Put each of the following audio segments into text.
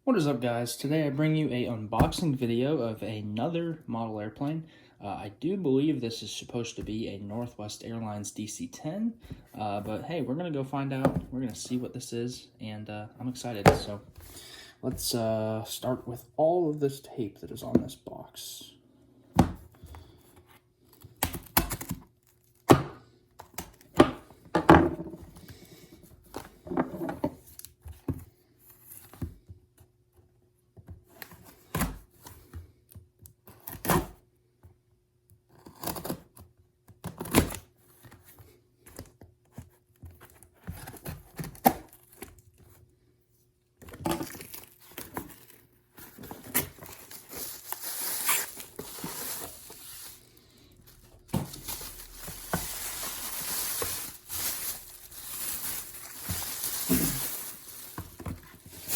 What is up, guys? Today I bring you a unboxing video of another model airplane. I do believe this is supposed to be a Northwest Airlines DC-10, but hey, we're going to go find out. We're going to see what this is, and I'm excited. So let's start with all of this tape that is on this box.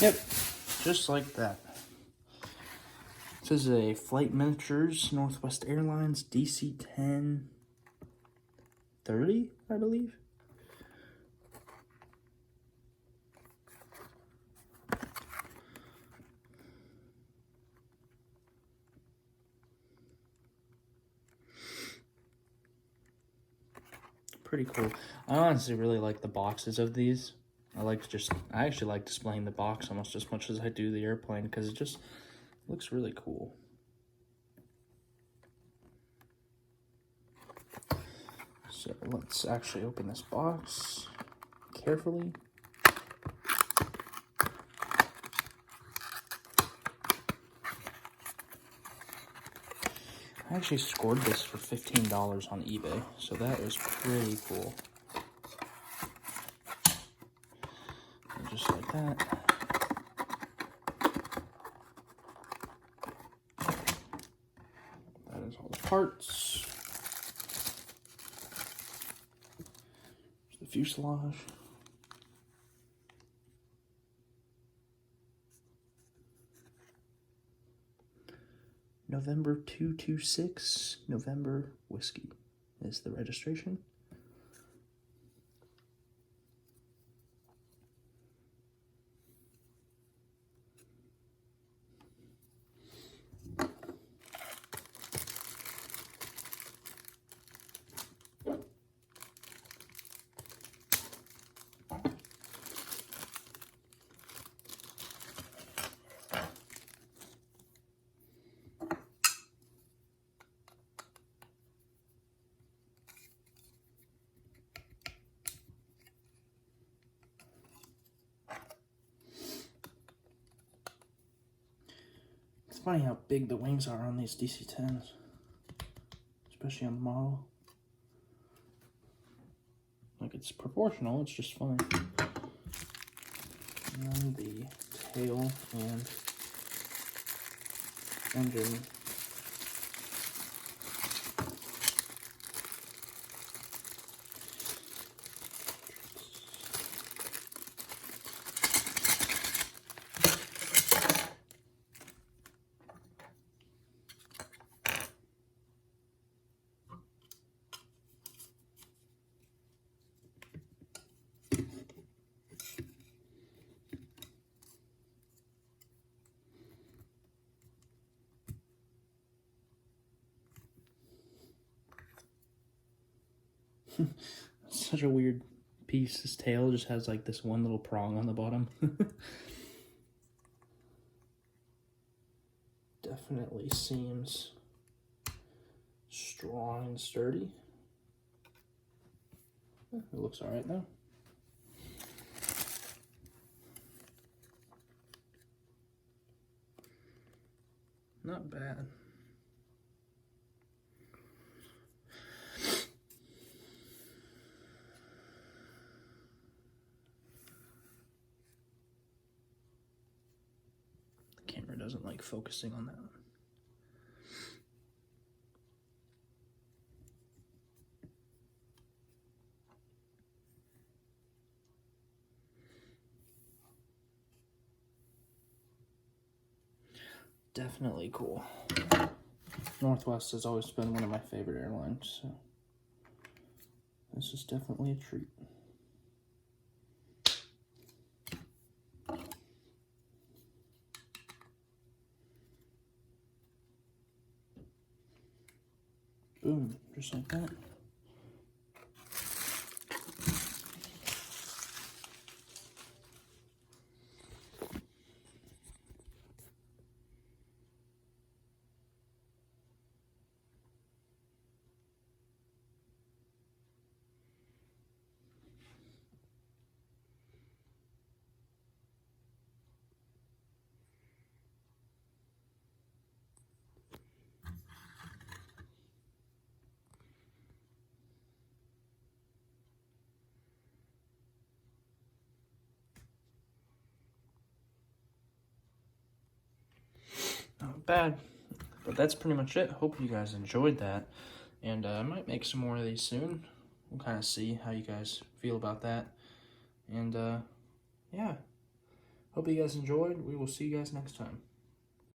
Yep, just like that. This is a Flight Miniatures Northwest Airlines DC-10 I, I believe. Pretty cool. I honestly really like the boxes of these. I actually like displaying the box almost as much as I do the airplane because it just looks really cool. So let's actually open this box carefully. I actually scored this for $15 on eBay, so that is pretty cool. And just like that. That is all the parts. There's the fuselage. November 226, November Whiskey is the registration. It's funny how big the wings are on these DC-10s, especially on the model. Like, it's proportional, it's just funny. And then the tail and engine. Such a weird piece. This tail just has like this one little prong on the bottom. Definitely seems strong and sturdy. It looks alright though. Not bad. The camera doesn't like focusing on that one. Definitely cool. Northwest has always been one of my favorite airlines, so this is definitely a treat. Boom, just like that. Not bad, but that's pretty much it. Hope you guys enjoyed that, and I might make some more of these soon. We'll kind of see how you guys feel about that, and yeah, hope you guys enjoyed. We will see you guys next time.